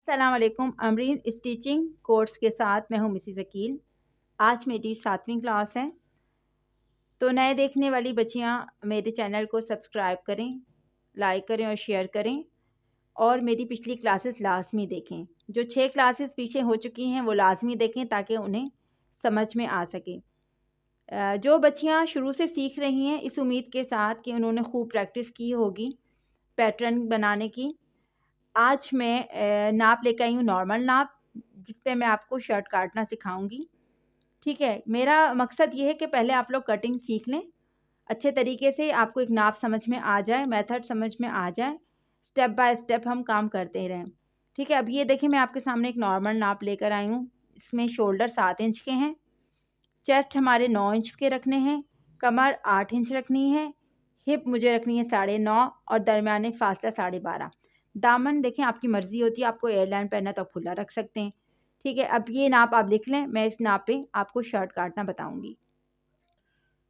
अस्सलाम वालेकुम। Amreen stitching course के साथ मैं हूँ मिसिज़ अकील। आज मेरी 7वीं क्लास है। तो नए देखने वाली बच्चियाँ मेरे चैनल को सब्सक्राइब करें, लाइक करें और शेयर करें और मेरी पिछली क्लासेस लाज़मी देखें। जो 6 क्लासेस पीछे हो चुकी हैं वो लाज़मी देखें ताकि उन्हें समझ में आ सके। जो बच्चियाँ शुरू से सीख रही हैं इस उम्मीद के साथ कि उन्होंने खूब प्रैक्टिस की होगी पैटर्न बनाने की। आज मैं नाप लेकर आई हूँ नॉर्मल नाप, जिस पे मैं आपको शर्ट काटना सिखाऊंगी। ठीक है, मेरा मकसद ये है कि पहले आप लोग कटिंग सीख लें अच्छे तरीके से, आपको एक नाप समझ में आ जाए, मेथड समझ में आ जाए, स्टेप बाय स्टेप हम काम करते रहें। ठीक है, अब ये देखिए मैं आपके सामने एक नॉर्मल नाप लेकर आई हूँ। इसमें शोल्डर 7 इंच के हैं, चेस्ट हमारे 9 इंच के रखने हैं, कमर 8 इंच रखनी है, हिप मुझे रखनी है 9.5 और दरमियाने फासला 12.5। दामन देखें आपकी मर्ज़ी होती है, आपको एयरलाइन पहनना तो खुला रख सकते हैं। ठीक है, अब ये नाप आप लिख लें, मैं इस नाप पे आपको शर्ट काटना बताऊंगी।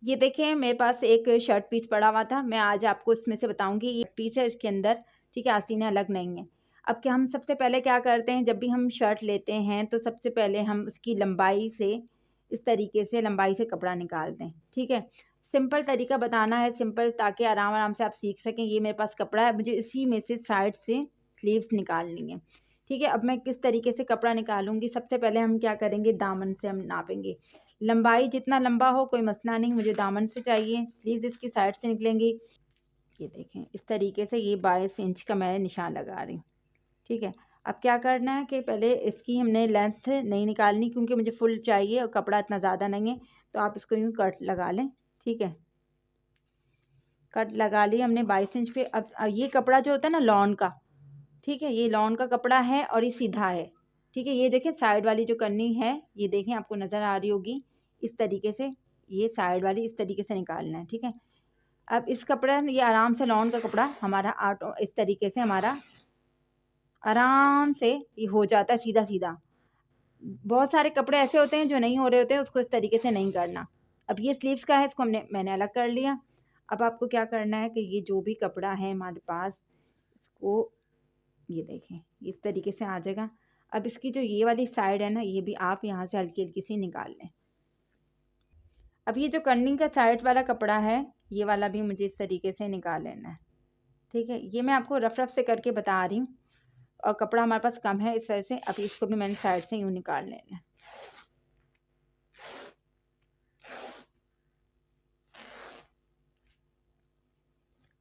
ये देखें मेरे पास एक शर्ट पीस पड़ा हुआ था, मैं आज आपको इसमें से बताऊंगी। ये पीस है इसके अंदर, ठीक है, आस्तीनें अलग नहीं है। अब क्या हम सबसे पहले क्या करते हैं, जब भी हम शर्ट लेते हैं तो सबसे पहले हम उसकी लंबाई से इस तरीके से लंबाई से कपड़ा निकालते हैं। ठीक है, सिंपल तरीका बताना है, सिंपल, ताकि आराम आराम से आप सीख सकें। ये मेरे पास कपड़ा है, मुझे इसी में से साइड से स्लीव्स निकालनी है। ठीक है, अब मैं किस तरीके से कपड़ा निकालूंगी, सबसे पहले हम क्या करेंगे, दामन से हम नापेंगे। लंबाई जितना लंबा हो कोई मसला नहीं, मुझे दामन से चाहिए, प्लीज़ इसकी साइड से निकलेंगी। ये देखें इस तरीके से ये 22 इंच का मैं निशान लगा रही हूँ। ठीक है, अब क्या करना है कि पहले इसकी हमने लेंथ नहीं निकालनी, क्योंकि मुझे फुल चाहिए और कपड़ा इतना ज़्यादा नहीं है, तो आप इसको यूँ कट लगा लें। ठीक है, कट लगा ली हमने 22 इंच पे। अब ये कपड़ा जो होता है ना लॉन का, ठीक है, ये लॉन का कपड़ा है और ये सीधा है। ठीक है, ये देखें साइड वाली जो करनी है, ये देखें आपको नज़र आ रही होगी, इस तरीके से ये साइड वाली इस तरीके से निकालना है। ठीक है, अब इस कपड़ा ये आराम से लॉन का कपड़ा हमारा आटो इस तरीके से हमारा आराम से ये हो जाता है सीधा सीधा। बहुत सारे कपड़े ऐसे होते हैं जो नहीं हो रहे होते हैं, उसको इस तरीके से नहीं करना। अब ये स्लीव्स का है, इसको मैंने अलग कर लिया। अब आपको क्या करना है कि ये जो भी कपड़ा है हमारे पास, इसको ये देखें इस तरीके से आ जाएगा। अब इसकी जो ये वाली साइड है ना, ये भी आप यहाँ से हल्की हल्की सी निकाल लें। अब ये जो कर्निंग का साइड वाला कपड़ा है, ये वाला भी मुझे इस तरीके से निकाल लेना है। ठीक है, ये मैं आपको रफ रफ से करके बता रही हूँ, और कपड़ा हमारे पास कम है इस वजह से। अब इसको भी मैंने साइड से यूँ निकाल लेना है।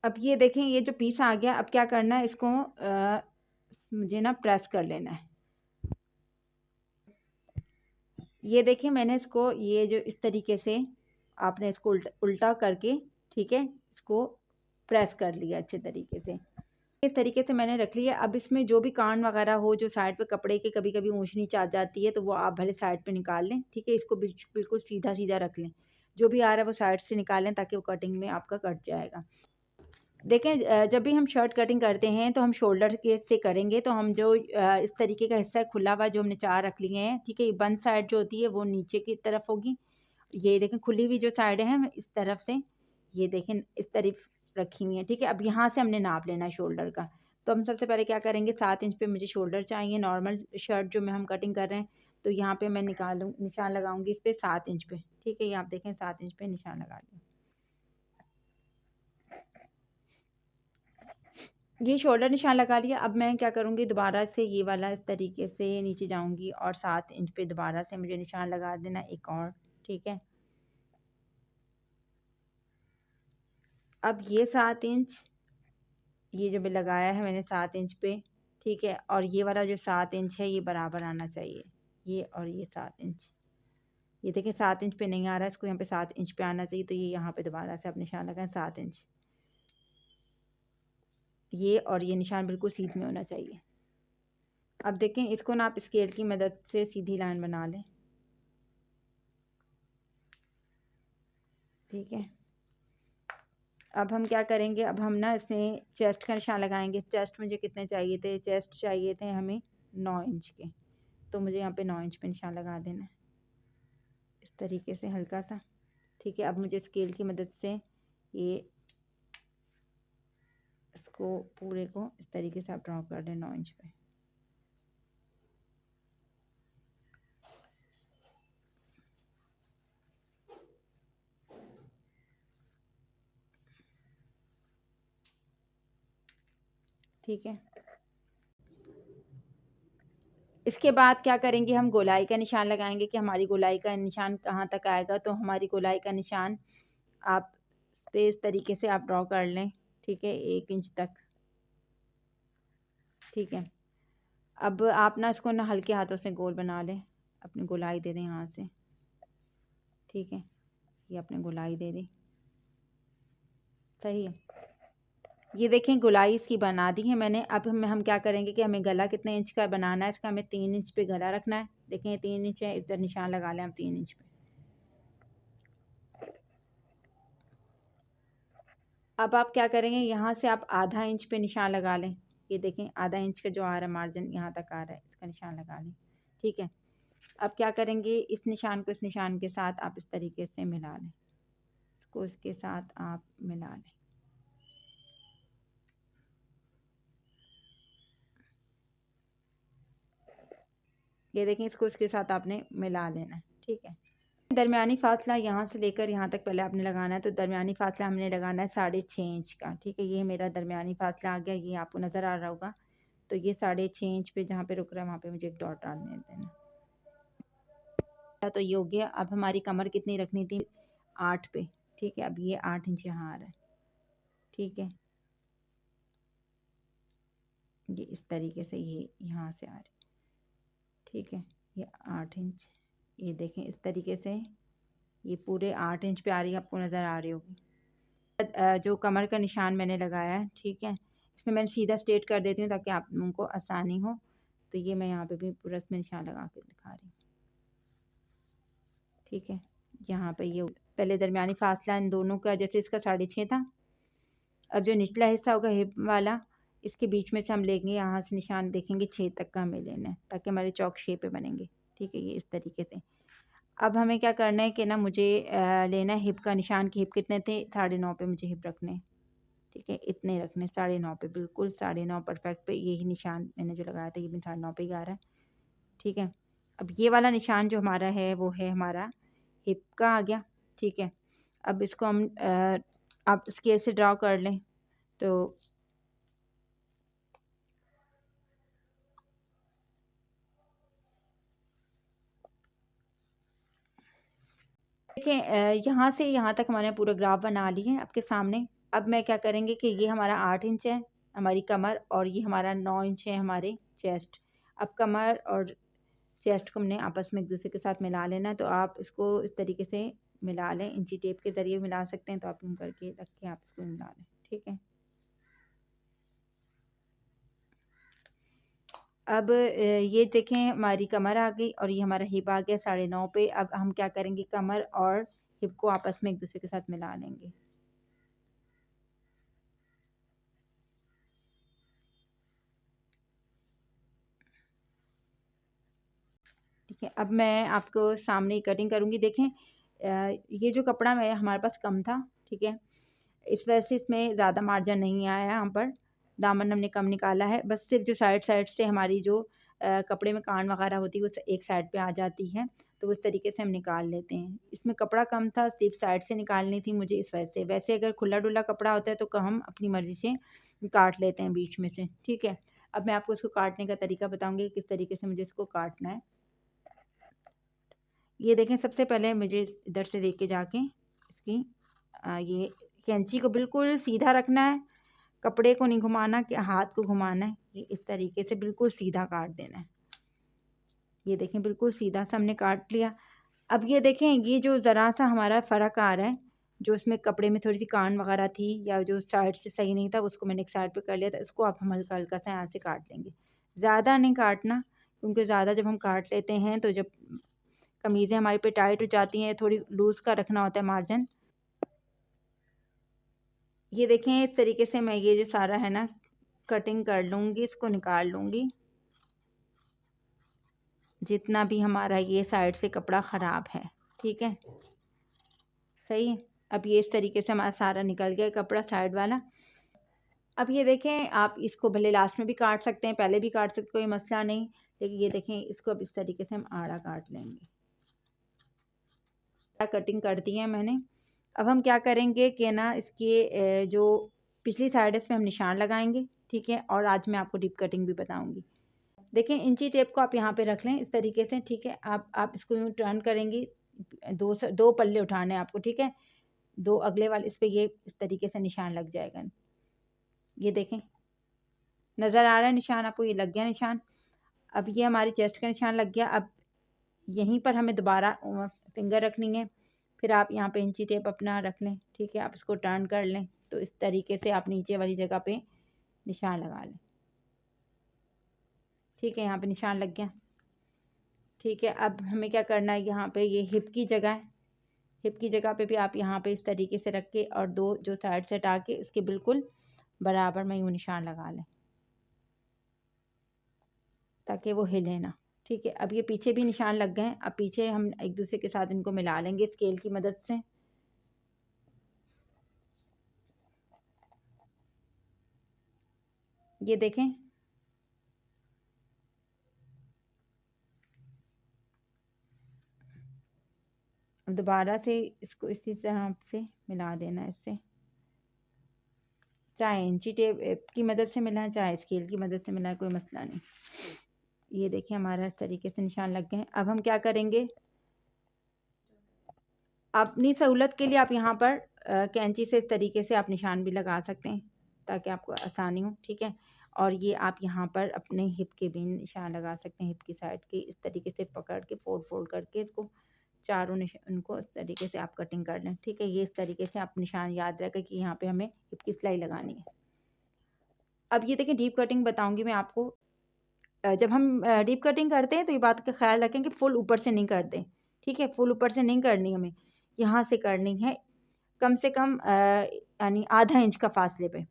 अब ये देखें ये जो पीस आ गया, अब क्या करना है, इसको मुझे ना प्रेस कर लेना है। ये देखिए मैंने इसको ये जो इस तरीके से आपने इसको उल्टा करके, ठीक है, इसको प्रेस कर लिया अच्छे तरीके से। इस तरीके से मैंने रख लिया। अब इसमें जो भी कान वगैरह हो, जो साइड पे कपड़े के कभी कभी ऊँच नीच आ जाती है, तो वो आप भले साइड पे निकाल लें। ठीक है, इसको बिल्कुल सीधा सीधा रख लें, जो भी आ रहा है वो साइड से निकालें ताकि वो कटिंग में आपका कट जाएगा। देखें जब भी हम शर्ट कटिंग करते हैं तो हम शोल्डर के से करेंगे, तो हम जो इस तरीके का हिस्सा खुला हुआ जो हमने चार रख लिए हैं, ठीक है, ये बंद साइड जो होती है वो नीचे की तरफ होगी। ये देखें खुली हुई जो साइड है हम इस तरफ से, ये देखें इस तरफ रखी हुई है। ठीक है, अब यहाँ से हमने नाप लेना है शोल्डर का। तो हम सबसे पहले क्या करेंगे, 7 इंच पे मुझे शोल्डर चाहिए नॉर्मल शर्ट जो मैं हम कटिंग कर रहे हैं। तो यहाँ पे मैं निकालूँ निशान लगाऊंगी इस पर 7 इंच पे। ठीक है, ये आप देखें 7 इंच पे निशान लगा दिया। ये शोल्डर निशान लगा लिया। अब मैं क्या करूँगी, दोबारा से ये वाला इस तरीके से नीचे जाऊँगी और 7 इंच पे दोबारा से मुझे निशान लगा देना एक और। ठीक है, अब ये 7 इंच, ये जो भी लगाया है मैंने 7 इंच पे, ठीक है, और ये वाला जो 7 इंच है ये बराबर आना चाहिए, ये और ये 7 इंच। ये देखिए 7 इंच पे नहीं आ रहा है, इसको यहाँ पे 7 इंच पे आना चाहिए। तो ये यहाँ पे दोबारा से आप निशान लगाएं 7 इंच, ये और ये निशान बिल्कुल सीध में होना चाहिए। अब देखें इसको ना आप स्केल की मदद से सीधी लाइन बना लें। ठीक है, अब हम क्या करेंगे, अब हम ना इसमें चेस्ट का निशान लगाएंगे। चेस्ट मुझे कितने चाहिए थे, चेस्ट चाहिए थे हमें 9 इंच के, तो मुझे यहाँ पे 9 इंच पे निशान लगा देना है इस तरीके से हल्का सा। ठीक है, अब मुझे स्केल की मदद से ये इसको पूरे को इस तरीके से आप ड्रॉ कर दें 9 इंच पे। ठीक है। इसके बाद क्या करेंगे, हम गोलाई का निशान लगाएंगे कि हमारी गोलाई का निशान कहाँ तक आएगा। तो हमारी गोलाई का निशान आप इस तरीके से आप ड्रॉ कर लें, ठीक है, 1 इंच तक। ठीक है, अब आप ना इसको ना हल्के हाथों से गोल बना लें, अपनी गोलाई दे दें यहाँ से। ठीक है, ये अपने गोलाई दे दें। सही है, ये देखें गोलाई इसकी बना दी है मैंने। अब हम क्या करेंगे कि हमें गला कितने इंच का बनाना है, इसका हमें 3 इंच पे गला रखना है। देखें 3 इंच है, इधर निशान लगा लें हम 3 इंच पे। अब आप क्या करेंगे, यहाँ से आप आधा इंच पे निशान लगा लें। ये देखें आधा इंच का जो आ रहा है मार्जिन यहाँ तक आ रहा है, इसका निशान लगा लें। ठीक है, अब क्या करेंगे, इस निशान को इस निशान के साथ आप इस तरीके से मिला लें, इसको इसके साथ आप मिला लें। ये देखें, इसको इसके साथ आपने मिला लेना है। ठीक है, दरमियानी फासला यहाँ से लेकर यहाँ तक पहले आपने लगाना है। तो दरमियानी फासला हमने लगाना है 6.5 इंच का। ठीक है, ये मेरा दरमियानी फासला आ गया, ये आपको नज़र आ रहा होगा। तो ये 6.5 इंच पे जहाँ पे रुक रहा है वहाँ पे मुझे एक डॉट डालने देना। तो ये हो गया। अब हमारी कमर कितनी रखनी थी, 8 पे। ठीक है, अब ये 8 इंच यहाँ आ रहा है। ठीक है, ये इस तरीके से ये यहाँ से आ रहा है। ठीक है, ये 8 इंच, ये देखें इस तरीके से ये पूरे 8 इंच पे आ रही है, आपको नज़र आ रही होगी। जो कमर का निशान मैंने लगाया है, ठीक है, इसमें मैंने सीधा स्ट्रेट कर देती हूँ ताकि आप लोगों को आसानी हो। तो ये मैं यहाँ पे भी पूरा इसमें निशान लगा के दिखा रही हूँ। ठीक है, यहाँ पे ये पहले दरमियानी फासला इन दोनों का, जैसे इसका 6.5 था। अब जो निचला हिस्सा होगा हिप वाला, इसके बीच में से हम लेंगे, यहाँ से निशान देखेंगे 6 तक का हमें लेना है ताकि हमारे चौक शेप पे बनेंगे। ठीक है, ये इस तरीके से। अब हमें क्या करना है कि ना मुझे लेना है हिप का निशान की हिप कितने थे, 9.5 पे मुझे हिप रखने हैं। ठीक है, इतने रखने, 9.5 पे, बिल्कुल 9.5 परफेक्ट पे। यही निशान मैंने जो लगाया था ये भी 9.5 पे ही आ रहा है। ठीक है, अब ये वाला निशान जो हमारा है वो है हमारा हिप का आ गया। ठीक है, अब इसको हम आप स्केल से ड्रॉ कर लें। तो देखें, यहाँ से यहाँ तक हमारे पूरा ग्राफ बना लिए हैं आपके सामने। अब मैं क्या करेंगे कि ये हमारा 8 इंच है हमारी कमर, और ये हमारा 9 इंच है हमारे चेस्ट। अब कमर और चेस्ट को हमने आपस में एक दूसरे के साथ मिला लेना है। तो आप इसको इस तरीके से मिला लें, इंची टेप के ज़रिए मिला सकते हैं। तो आप यूँ करके रख के आप इसको मिला लें। ठीक है, अब ये देखें हमारी कमर आ गई और ये हमारा हिप आ गया 9.5 पे। अब हम क्या करेंगे, कमर और हिप को आपस में एक दूसरे के साथ मिला लेंगे। ठीक है, अब मैं आपको सामने कटिंग करूँगी। देखें ये जो कपड़ा मैं हमारे पास कम था, ठीक है, इस वजह से इसमें ज़्यादा मार्जिन नहीं आया। यहाँ पर दामन हमने कम निकाला है, बस सिर्फ जो साइड साइड से हमारी जो कपड़े में कान वगैरह होती है वो एक साइड पे आ जाती है। तो उस तरीके से हम निकाल लेते हैं। इसमें कपड़ा कम था, सिर्फ साइड से निकालनी थी मुझे, इस वजह से। वैसे अगर खुला डुला कपड़ा होता है तो हम अपनी मर्ज़ी से काट लेते हैं बीच में से। ठीक है, अब मैं आपको इसको काटने का तरीका बताऊँगी किस तरीके से मुझे इसको काटना है। ये देखें, सबसे पहले मुझे इधर से लेके जाके इसकी ये कैंची को बिल्कुल सीधा रखना है, कपड़े को नहीं घुमाना, कि हाथ को घुमाना है। ये इस तरीके से बिल्कुल सीधा काट देना है। ये देखें, बिल्कुल सीधा सा हमने काट लिया। अब ये देखें, ये जो ज़रा सा हमारा फ़र्क आ रहा है, जो इसमें कपड़े में थोड़ी सी कान वगैरह थी या जो साइड से सही नहीं था, उसको मैंने एक साइड पे कर लिया था। इसको आप हम हल्का हल्का सा यहाँ से काट लेंगे, ज़्यादा नहीं काटना, क्योंकि ज़्यादा जब हम काट लेते हैं तो जब कमीज़ें हमारी पे टाइट हो जाती हैं, थोड़ी लूज़ का रखना होता है मार्जिन। ये देखें, इस तरीके से मैं ये जो सारा है ना कटिंग कर लूँगी, इसको निकाल लूँगी, जितना भी हमारा ये साइड से कपड़ा ख़राब है। ठीक है, सही है। अब ये इस तरीके से हमारा सारा निकल गया कपड़ा साइड वाला। अब ये देखें, आप इसको भले लास्ट में भी काट सकते हैं, पहले भी काट सकते, कोई मसला नहीं। लेकिन ये देखें, इसको अब इस तरीके से हम आड़ा काट लेंगे। कटिंग कर दी है मैंने। अब हम क्या करेंगे कि ना इसके जो पिछली साइड है इसमें हम निशान लगाएंगे। ठीक है। और आज मैं आपको डीप कटिंग भी बताऊंगी। देखें, इंची टेप को आप यहाँ पे रख लें इस तरीके से, ठीक है। आप इसको यूँ टर्न करेंगी, दो पल्ले उठाने हैं आपको, ठीक है। दो अगले वाले इस पे ये इस तरीके से निशान लग जाएगा। ये देखें, नज़र आ रहा है निशान आपको? ये लग गया निशान। अब ये हमारी चेस्ट का निशान लग गया। अब यहीं पर हमें दोबारा फिंगर रखनी है। फिर आप यहाँ पे इंची टेप अपना रख लें, ठीक है। आप इसको टर्न कर लें तो इस तरीके से आप नीचे वाली जगह पे निशान लगा लें, ठीक है। यहाँ पे निशान लग गया, ठीक है। अब हमें क्या करना है, यहाँ पे ये हिप की जगह है, हिप की जगह पे भी आप यहाँ पे इस तरीके से रख के और दो जो साइड से हटा के इसके बिल्कुल बराबर में यूँ निशान लगा लें ताकि वो हिले ना, ठीक है। अब ये पीछे भी निशान लग गए हैं। अब पीछे हम एक दूसरे के साथ इनको मिला लेंगे स्केल की मदद से। ये देखें, अब दोबारा से इसको इसी तरह से मिला देना है इससे, चाहे इंची टेप की मदद से मिलाएं चाहे स्केल की मदद से मिलाएं, कोई मसला नहीं। ये देखिए हमारा इस तरीके से निशान लग गए हैं। अब हम क्या करेंगे, अपनी सहूलत के लिए आप यहाँ पर कैंची से इस तरीके से आप निशान भी लगा सकते हैं ताकि आपको आसानी हो, ठीक है। और ये आप यहाँ पर अपने हिप के भी निशान लगा सकते हैं, हिप की साइड के इस तरीके से पकड़ के फोल्ड करके इसको चारों उनको इस तरीके से आप कटिंग कर लें, ठीक है। ये इस तरीके से आप निशान याद रखें कि यहाँ पे हमें हिप की सिलाई लगानी है। अब ये देखिए डीप कटिंग बताऊंगी मैं आपको। जब हम डीप कटिंग करते हैं तो ये बात का ख्याल रखें कि फुल ऊपर से नहीं करते, ठीक है। फुल ऊपर से नहीं करनी, हमें यहाँ से करनी है कम से कम यानी आधा इंच का फासले पे।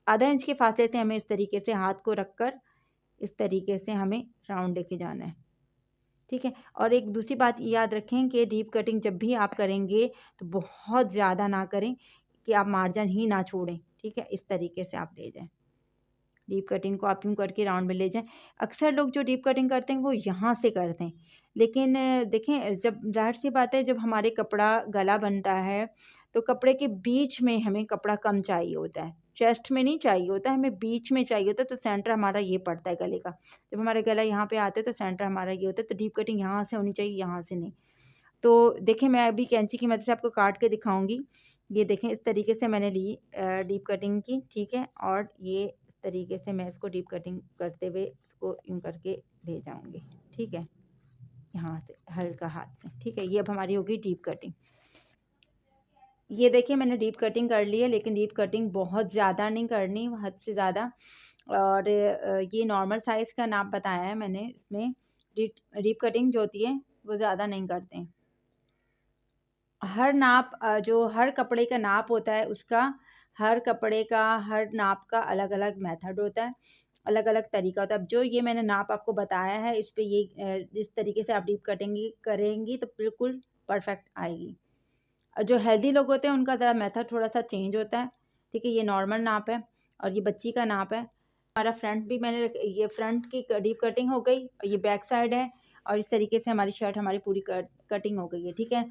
आधा इंच के फासले से हमें इस तरीके से हाथ को रख कर इस तरीके से हमें राउंड लेके जाना है, ठीक है। और एक दूसरी बात याद रखें कि डीप कटिंग जब भी आप करेंगे तो बहुत ज़्यादा ना करें कि आप मार्जिन ही ना छोड़ें, ठीक है। इस तरीके से आप ले जाएं, डीप कटिंग को आप यूँ करके राउंड में ले जाएं। अक्सर लोग जो डीप कटिंग करते हैं वो यहाँ से करते हैं, लेकिन देखें जब ज़ाहिर सी बात है जब हमारे कपड़ा गला बनता है तो कपड़े के बीच में हमें कपड़ा कम चाहिए होता है, चेस्ट में नहीं चाहिए होता है, हमें बीच में चाहिए होता है। तो सेंटर हमारा ये पड़ता है गले का। जब हमारा गला यहाँ पे आता है तो सेंटर हमारा ये होता है। तो डीप कटिंग यहाँ से होनी चाहिए, यहाँ से नहीं। तो देखें मैं अभी कैंची की मदद से आपको काट के दिखाऊंगी। ये देखें इस तरीके से मैंने ली डीप कटिंग की, ठीक है। और ये इस तरीके से मैं इसको डीप कटिंग करते हुए इसको यूँ करके ले जाऊंगी, ठीक है। यहाँ से हल्का हाथ से, ठीक है। ये अब हमारी होगी डीप कटिंग। ये देखिए मैंने डीप कटिंग कर ली है, लेकिन डीप कटिंग बहुत ज़्यादा नहीं करनी, हद से ज़्यादा। और ये नॉर्मल साइज़ का नाप बताया है मैंने इसमें। डीप कटिंग जो होती है वो ज़्यादा नहीं करते हैं। हर नाप जो हर कपड़े का नाप होता है उसका, हर कपड़े का हर नाप का अलग अलग मेथड होता है, अलग अलग तरीका होता है। अब जो ये मैंने नाप आपको बताया है इस पे ये इस तरीके से आप डीप कटिंग करेंगी तो बिल्कुल परफेक्ट आएगी। जो हेल्दी लोग होते हैं उनका ज़रा मेथड थोड़ा सा चेंज होता है, ठीक है। ये नॉर्मल नाप है और ये बच्ची का नाप है। हमारा फ्रंट भी मैंने ये फ्रंट की डीप कटिंग हो गई और ये बैक साइड है और इस तरीके से हमारी शर्ट हमारी पूरी कटिंग हो गई है, ठीक है।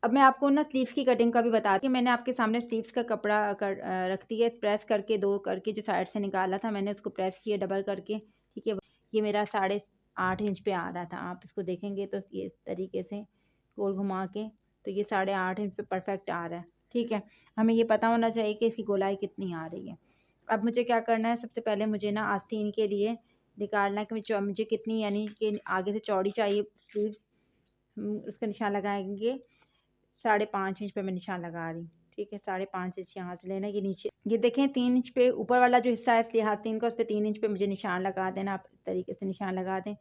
अब मैं आपको ना स्लीव्स की कटिंग का भी बता दी। मैंने आपके सामने स्लीव्स का कपड़ा रख दिया, प्रेस करके दो करके जो साइड से निकाला था मैंने उसको प्रेस किया डबल करके, ठीक है। ये मेरा 8.5 इंच पे आ रहा था। आप इसको देखेंगे तो ये इस तरीके से गोल घुमा के तो ये 8.5 इंच पे परफेक्ट आ रहा है, ठीक है। हमें ये पता होना चाहिए कि इसकी गोलाई कितनी आ रही है। अब मुझे क्या करना है, सबसे पहले मुझे ना आस्तीन के लिए निकालना है कि मुझे कितनी यानी कि आगे से चौड़ी चाहिए स्लीव्स। उसका निशान लगाएंगे 5.5 इंच पे मैं निशान लगा रही हूँ, ठीक है। 5.5 इंच यहाँ से लेना। ये नीचे ये देखें 3 इंच पे ऊपर वाला जो हिस्सा है इसलिए आस्तीन का, उस पर 3 इंच पे मुझे निशान लगा देना। आप इस तरीके से निशान लगा दें,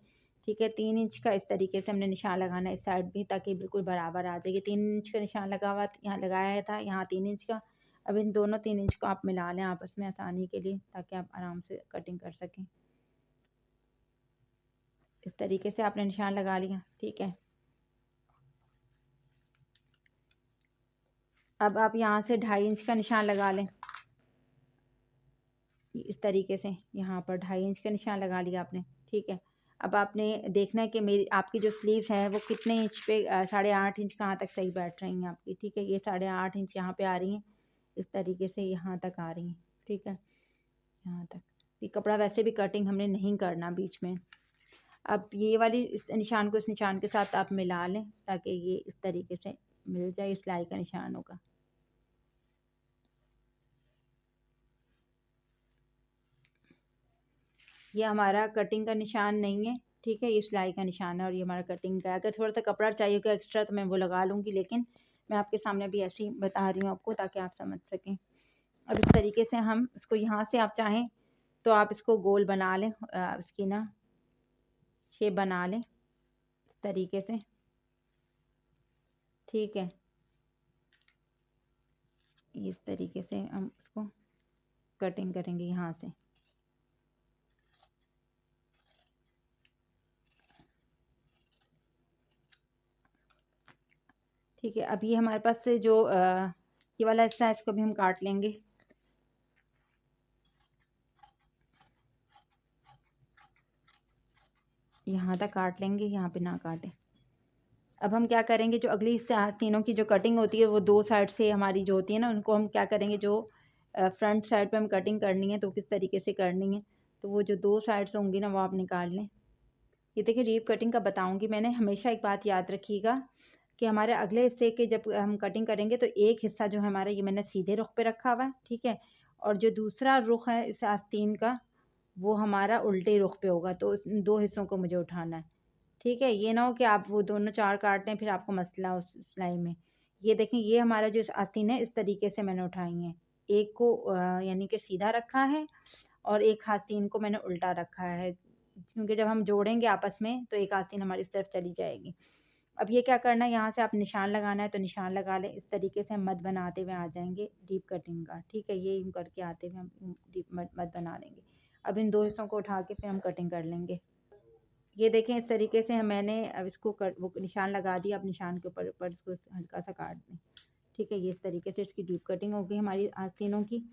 ठीक है। 3 इंच का इस तरीके से हमने निशान लगाना है इस साइड भी ताकि बिल्कुल बराबर आ जाएगी। 3 इंच का निशान लगा हुआ यहाँ लगाया था, यहाँ 3 इंच का। अब इन दोनों 3 इंच को आप मिला लें आपस में आसानी के लिए ताकि आप आराम से कटिंग कर सकें। इस तरीके से आपने निशान लगा लिया, ठीक है। अब आप यहाँ से 2.5 इंच का निशान लगा लें इस तरीके से। यहाँ पर 2.5 इंच का निशान लगा लिया आपने, ठीक है। अब आपने देखना है कि मेरी आपकी जो स्लीव्स हैं वो कितने इंच पे 8.5 इंच कहाँ तक सही बैठ रही हैं आपकी, ठीक है। ये 8.5 इंच यहाँ पे आ रही हैं, इस तरीके से यहाँ तक आ रही हैं, ठीक है। यहाँ तक। ये कपड़ा वैसे भी कटिंग हमने नहीं करना बीच में। अब ये वाली इस निशान को इस निशान के साथ आप मिला लें ताकि ये इस तरीके से मिल जाए, सिलाई का निशान होगा। ये हमारा कटिंग का निशान नहीं है, ठीक है, ये सिलाई का निशान है और ये हमारा कटिंग का है। अगर थोड़ा सा कपड़ा चाहिए होगा एक्स्ट्रा तो मैं वो लगा लूँगी, लेकिन मैं आपके सामने भी ऐसे ही बता रही हूँ आपको ताकि आप समझ सकें। अब इस तरीके से हम इसको यहाँ से आप चाहें तो आप इसको गोल बना लें, इसकी ना शेप बना लें इस तरीके से, ठीक है। इस तरीके से हम इसको कटिंग करेंगे यहाँ से। ठीक है, अब ये हमारे पास से जो ये वाला हिस्सा है इसको भी हम काट लेंगे। यहाँ तक काट लेंगे, यहाँ पे ना काटें। अब हम क्या करेंगे, जो अगली आस्तीनों की जो कटिंग होती है वो दो साइड से हमारी जो होती है ना, उनको हम क्या करेंगे, जो फ्रंट साइड पे हम कटिंग करनी है तो किस तरीके से करनी है, तो वो जो दो साइड्स होंगी ना वो आप निकाल लें। ये देखिए रीप कटिंग का बताऊंगी मैंने। हमेशा एक बात याद रखिएगा कि हमारे अगले हिस्से के जब हम कटिंग करेंगे तो एक हिस्सा जो है हमारा ये मैंने सीधे रुख पे रखा हुआ है, ठीक है, और जो दूसरा रुख है इस आस्तीन का वो हमारा उल्टे रुख पे होगा। तो इन दो हिस्सों को मुझे उठाना है, ठीक है। ये ना हो कि आप वो दोनों चार काट लें फिर आपको मसला उस सिलाई में। ये देखें, ये हमारा जो आस्तीन है इस तरीके से मैंने उठाई है। एक को यानी कि सीधा रखा है और एक आस्तीन को मैंने उल्टा रखा है, क्योंकि जब हम जोड़ेंगे आपस में तो एक आस्तीन हमारी इस तरफ चली जाएगी। अब ये क्या करना है, यहाँ से आप निशान लगाना है तो निशान लगा लें। इस तरीके से हम मत बनाते हुए आ जाएंगे डीप कटिंग का, ठीक है। ये यूँ करके आते हुए हम डीप मत बना लेंगे। अब इन दो हिस्सों को उठा के फिर हम कटिंग कर लेंगे। ये देखें इस तरीके से मैंने अब इसको वो निशान लगा दिया। अब निशान के ऊपर इसको हल्का सा काट दें, ठीक है। ये इस तरीके से इसकी डीप कटिंग हो गई हमारी आस्तीनों की,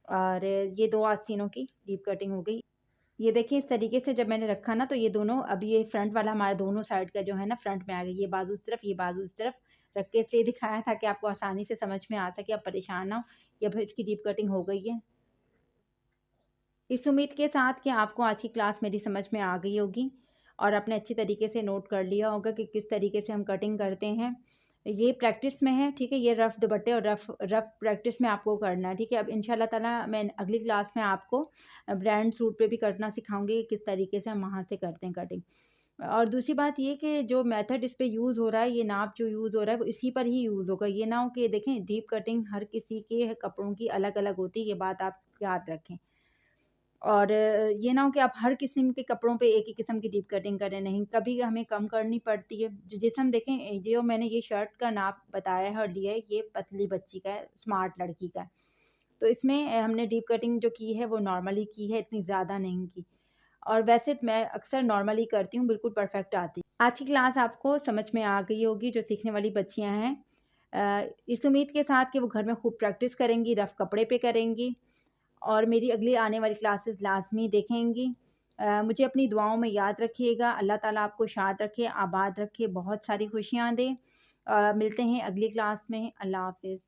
और ये दो आस्तीनों की डीप कटिंग हो गई। ये देखिए इस तरीके से जब मैंने रखा ना तो ये दोनों, अब ये फ्रंट वाला हमारा दोनों साइड का जो है ना फ्रंट में आ गया। ये बाजू इस तरफ, ये बाजू इस तरफ रख के इसलिए दिखाया था कि आपको आसानी से समझ में आ सके, आप परेशान ना हो। ये अब इसकी डीप कटिंग हो गई है। इस उम्मीद के साथ कि आपको आज की क्लास मेरी समझ में आ गई होगी और आपने अच्छी तरीके से नोट कर लिया होगा कि किस तरीके से हम कटिंग करते हैं। ये प्रैक्टिस में है, ठीक है। ये रफ़ दुपट्टे और रफ़ प्रैक्टिस में आपको करना है, ठीक है। अब इंशाल्लाह ताला मैं अगली क्लास में आपको ब्रांड सूट पे भी करना सिखाऊंगी, किस तरीके से हम वहाँ से करते हैं कटिंग। और दूसरी बात ये कि जो मेथड इस पे यूज़ हो रहा है, ये नाप जो यूज़ हो रहा है वो इसी पर ही यूज़ होगा। ये ना हो कि देखें डीप कटिंग हर किसी के कपड़ों की अलग अलग होती है, ये बात आप याद रखें। और ये ना हो कि आप हर किस्म के कपड़ों पे एक ही किस्म की डीप कटिंग करें, नहीं, कभी हमें कम करनी पड़ती है। जो जिसम देखें, जो मैंने ये शर्ट का नाप बताया है और लिया है, ये पतली बच्ची का है, स्मार्ट लड़की का है। तो इसमें हमने डीप कटिंग जो की है वो नॉर्मली की है, इतनी ज़्यादा नहीं की। और वैसे तो मैं अक्सर नॉर्मली करती हूँ, बिल्कुल परफेक्ट आती है। आज की क्लास आपको समझ में आ गई होगी, जो सीखने वाली बच्चियाँ हैं, इस उम्मीद के साथ कि वो घर में खूब प्रैक्टिस करेंगी, रफ़ कपड़े पे करेंगी और मेरी अगली आने वाली क्लासेस लाज़मी देखेंगी। मुझे अपनी दुआओं में याद रखिएगा। अल्लाह ताला आपको शाद रखे, आबाद रखे, बहुत सारी खुशियाँ दे। मिलते हैं अगली क्लास में। अल्लाह हाफ़िज़।